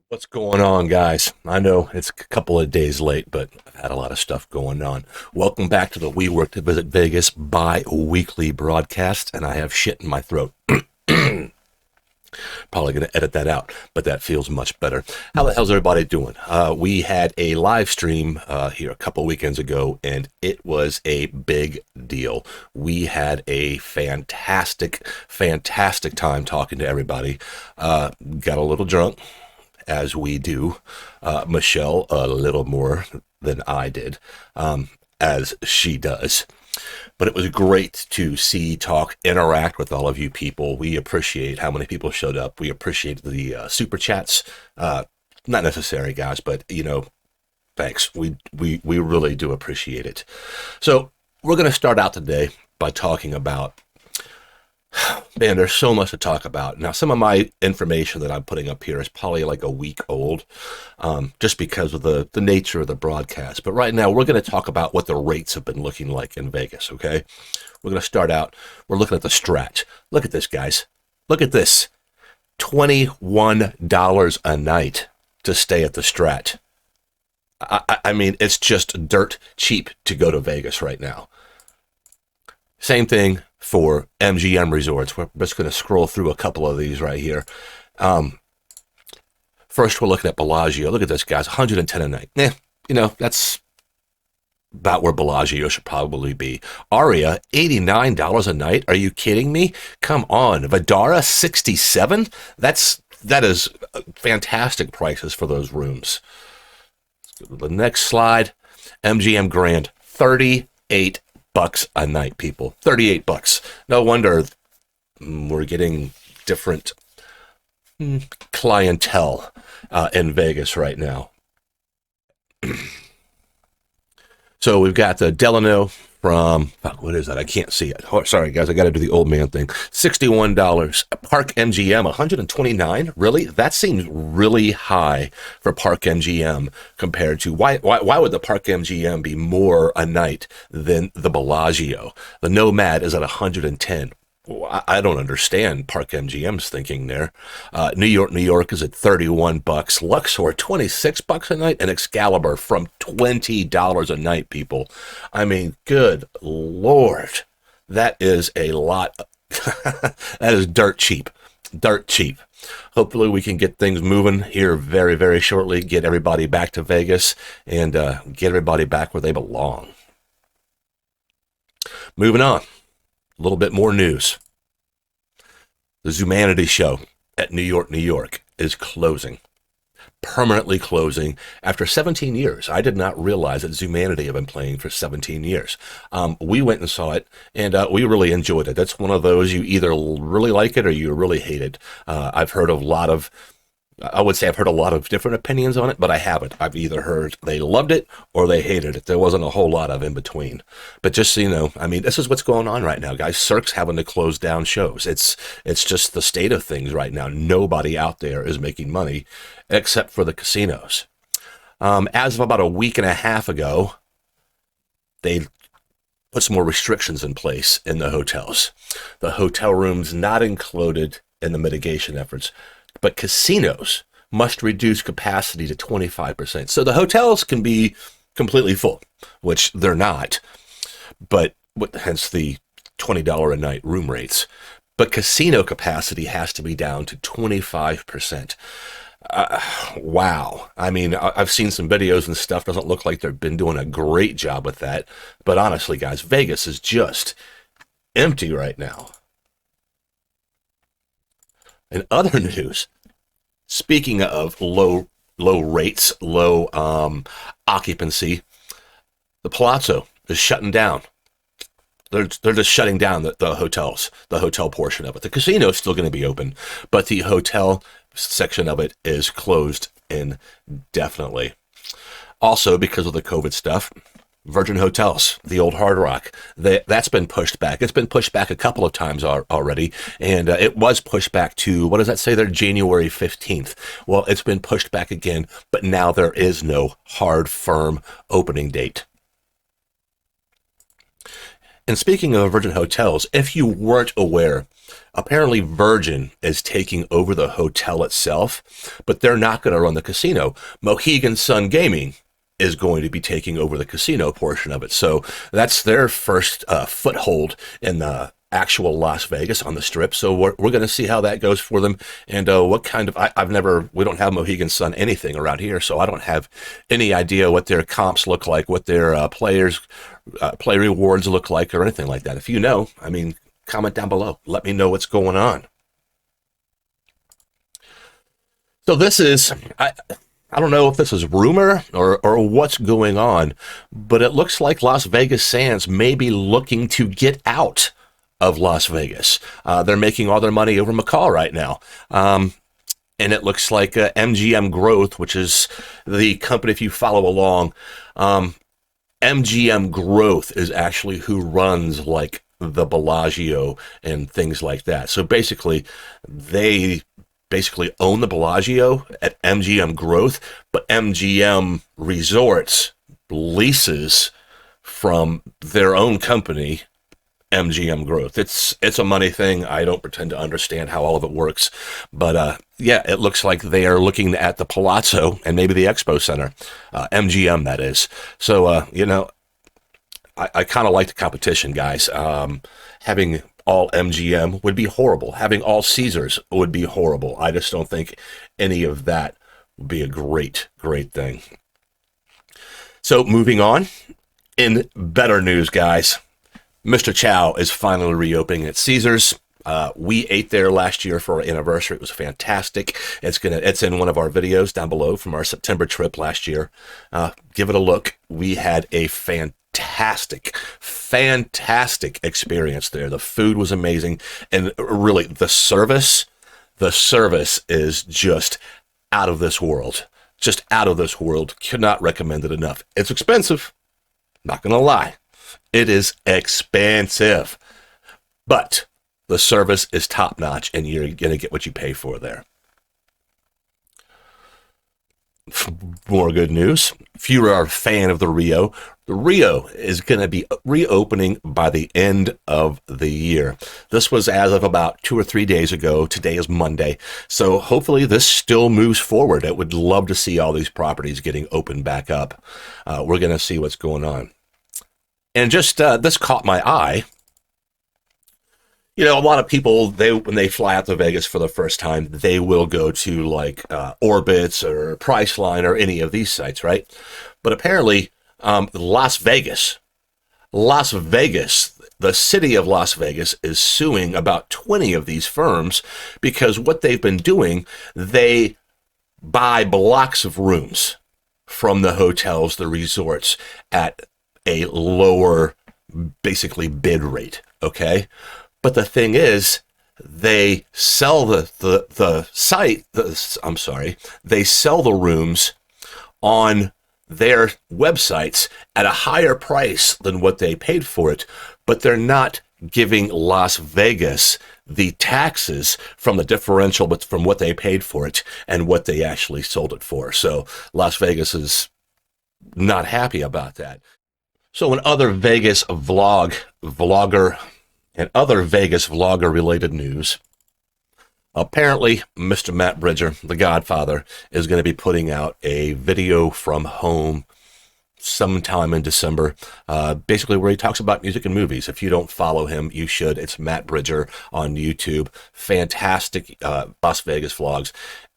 What's going on, guys? I know it's a couple of days late, but I've had a lot of stuff going on. Welcome back to the We Work to Visit Vegas bi-weekly broadcast, and I have shit in my throat. Probably going to edit that out, but that feels much better. How the hell's everybody doing? We had a live stream here a couple weekends ago, and it was a big deal. We had a fantastic time talking to everybody. Got a little drunk, as we do. Michelle a little more than I did, as she does. But it was great to see, talk, interact with all of you people. We appreciate how many people showed up. We appreciate the super chats. Not necessary, guys, but thanks. We really do appreciate it. So we're going to start out today by talking about, man, there's so much to talk about. Now, some of my information that I'm putting up here is probably like a week old, just because of the nature of the broadcast. But right now, we're going to talk about what the rates have been looking like in Vegas, okay? We're going to start out, we're looking at the Strat. Look at this, guys. Look at this. $21 a night to stay at the Strat. I mean, it's just dirt cheap to go to Vegas right now. Same thing for MGM Resorts. We're just going to scroll through a couple of these right here. First, we're looking at Bellagio. Look at this, guys, $110 a night. That's about where Bellagio should probably be. Aria, $89 a night. Are you kidding me? Come on. Vidara, $67. That is fantastic prices for those rooms. Let's go to the next slide. MGM Grand, $38 a night, people. $38. No wonder we're getting different clientele in Vegas right now. So we've got the Delano from, what is that? I can't see it. Oh, sorry, guys. I got to do the old man thing. $61. Park MGM, $129. Really? That seems really high for Park MGM compared to, why would the Park MGM be more a night than the Bellagio? The Nomad is at $110. Well, I don't understand Park MGM's thinking there. New York is at $31. Luxor, $26 a night, and Excalibur from $20 a night, people. I mean, good Lord. That is a lot. That is dirt cheap. Dirt cheap. Hopefully we can get things moving here very, very shortly, get everybody back to Vegas, and get everybody back where they belong. Moving on. A little bit more news. The Zumanity show at New York is closing. Permanently closing after 17 years. I did not realize that Zumanity have been playing for 17 years. We went and saw it, and we really enjoyed it. That's one of those, you either really like it or you really hate it. I've heard a lot of different opinions on it, but I haven't. I've either heard they loved it or they hated it. There wasn't a whole lot of in between. But just so you know, I mean, this is what's going on right now, guys. Cirque's having to close down shows. It's just the state of things right now. Nobody out there is making money except for the casinos. As of about a week and a half ago, they put some more restrictions in place in the hotels. The hotel rooms not included in the mitigation efforts, but casinos must reduce capacity to 25%. So the hotels can be completely full, which they're not, but hence the $20 a night room rates. But casino capacity has to be down to 25%. Wow. I mean, I've seen some videos and stuff. Doesn't look like they've been doing a great job with that. But honestly, guys, Vegas is just empty right now. In other news, speaking of low rates, low occupancy, the Palazzo is shutting down. They're just shutting down the hotels, the hotel portion of it. The casino is still going to be open, but the hotel section of it is closed indefinitely. Also, because of the COVID stuff, Virgin Hotels, the old Hard Rock, that's been pushed back. It's been pushed back a couple of times already, and it was pushed back to, what does that say there, January 15th. Well, it's been pushed back again, but now there is no hard, firm opening date. And speaking of Virgin Hotels, if you weren't aware, apparently Virgin is taking over the hotel itself, but they're not going to run the casino. Mohegan Sun Gaming is going to be taking over the casino portion of it. So that's their first foothold in the actual Las Vegas on the Strip. So we're going to see how that goes for them, and what kind of, we don't have Mohegan Sun anything around here, so I don't have any idea what their comps look like, what their play rewards look like, or anything like that. If you know, I mean, comment down below. Let me know what's going on. So this is, I don't know if this is rumor or what's going on, but it looks like Las Vegas Sands may be looking to get out of Las Vegas. They're making all their money over Macau right now. And it looks like MGM Growth, which is the company, if you follow along, MGM Growth is actually who runs like the Bellagio and things like that. So basically, they own the Bellagio at MGM Growth, but MGM Resorts leases from their own company, MGM Growth. It's a money thing. I don't pretend to understand how all of it works, but yeah, it looks like they are looking at the Palazzo and maybe the Expo Center, MGM that is. So you know, I kind of like the competition, guys. Having all MGM would be horrible. Having all Caesars would be horrible. I just don't think any of that would be a great thing. So moving on, in better news, guys, Mr. Chow is finally reopening at Caesars. We ate there last year for our anniversary. It was fantastic. It's in one of our videos down below from our September trip last year. Give it a look. We had a fantastic experience there. The food was amazing, and really the service is just out of this world. Just out of this world. Cannot recommend it enough. It's expensive, not gonna lie. It is expensive, but the service is top notch, and you're gonna get what you pay for there. More good news. If you are a fan of the Rio is going to be reopening by the end of the year. This was as of about 2 or 3 days ago. Today is Monday. So hopefully this still moves forward. I would love to see all these properties getting opened back up. We're going to see what's going on. And just this caught my eye. You know, a lot of people, when they fly out to Vegas for the first time, they will go to like Orbitz or Priceline or any of these sites, right? But apparently, Las Vegas, the city of Las Vegas is suing about 20 of these firms because what they've been doing, they buy blocks of rooms from the hotels, the resorts, at a lower, basically, bid rate, okay? But the thing is, they sell they sell the rooms on their websites at a higher price than what they paid for it, but they're not giving Las Vegas the taxes from the differential but from what they paid for it and what they actually sold it for. So Las Vegas is not happy about that. So in other Vegas vlogger related news, apparently Mr. Matt Bridger, the Godfather, is going to be putting out a video from home sometime in December, basically where he talks about music and movies. If you don't follow him, you should. It's Matt Bridger on YouTube. Fantastic Las Vegas vlogs.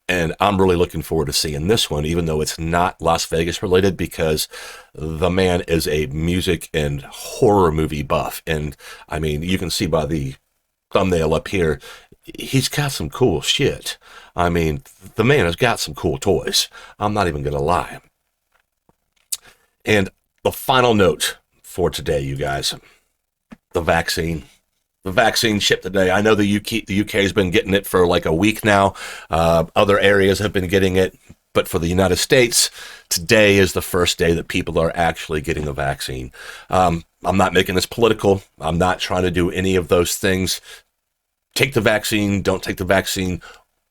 And I'm really looking forward to seeing this one, even though it's not Las Vegas related, because the man is a music and horror movie buff. And I mean, you can see by the thumbnail up here, he's got some cool shit. I mean, the man has got some cool toys. I'm not even going to lie. And the final note for today, you guys, the vaccine. The vaccine shipped today. I know the UK has been getting it for like a week now. Other areas have been getting it. But for the United States, today is the first day that people are actually getting the vaccine. I'm not making this political. I'm not trying to do any of those things. Take the vaccine, don't take the vaccine,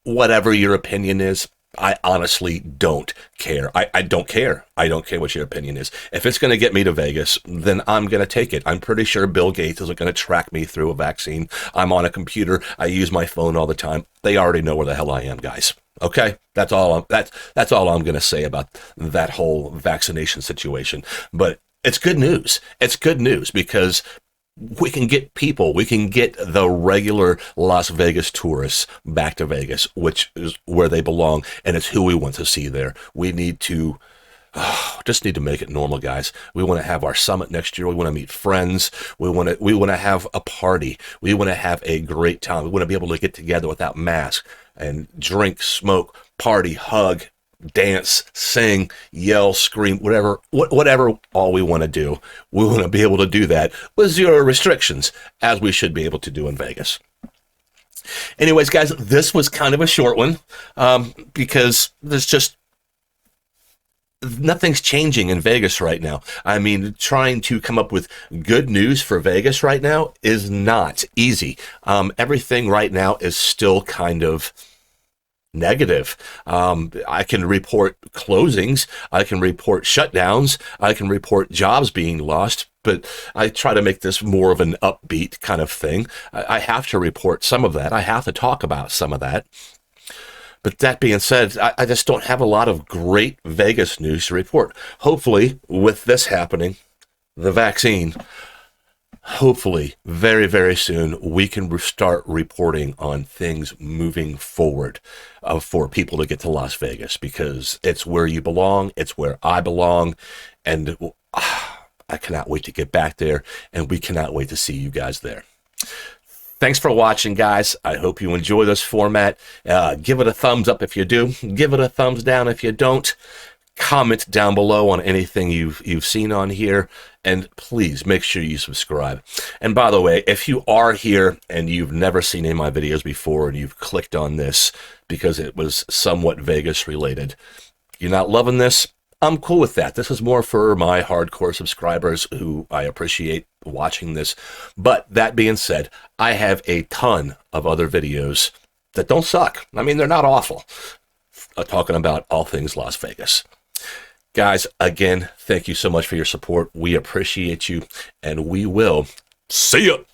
whatever your opinion is. I honestly don't care. I don't care. I don't care what your opinion is. If it's going to get me to Vegas, then I'm going to take it. I'm pretty sure Bill Gates isn't going to track me through a vaccine. I'm on a computer. I use my phone all the time. They already know where the hell I am, guys. Okay? That's all I'm going to say about that whole vaccination situation. But it's good news. It's good news because we can get the regular Las Vegas tourists back to Vegas, which is where they belong, and it's who we want to see there. We need to just need to make it normal, guys. We want to have our summit next year. We want to meet friends. We want to have a party. We want to have a great time. We want to be able to get together without masks and drink, smoke, party, hug, dance, sing, yell, scream, whatever all we want to do. We want to be able to do that with zero restrictions, as we should be able to do in Vegas. Anyways, guys, this was kind of a short one because there's just nothing's changing in Vegas right now. I mean, trying to come up with good news for Vegas right now is not easy. Everything right now is still kind of negative. I can report closings, I can report shutdowns, I can report jobs being lost, but I try to make this more of an upbeat kind of thing. I have to report some of that. I have to talk about some of that. But that being said, I just don't have a lot of great Vegas news to report. Hopefully, with this happening, the vaccine, hopefully, very, very soon, we can start reporting on things moving forward for people to get to Las Vegas, because it's where you belong, it's where I belong, and I cannot wait to get back there, and we cannot wait to see you guys there. Thanks for watching, guys. I hope you enjoy this format. Give it a thumbs up if you do. Give it a thumbs down if you don't. Comment down below on anything you've seen on here, and please make sure you subscribe. And by the way, if you are here and you've never seen any of my videos before and you've clicked on this because it was somewhat Vegas related, you're not loving this, I'm cool with that. This is more for my hardcore subscribers who I appreciate watching this. But that being said, I have a ton of other videos that don't suck. I mean, they're not awful. Talking about all things Las Vegas. Guys, again, thank you so much for your support. We appreciate you, and we will see you.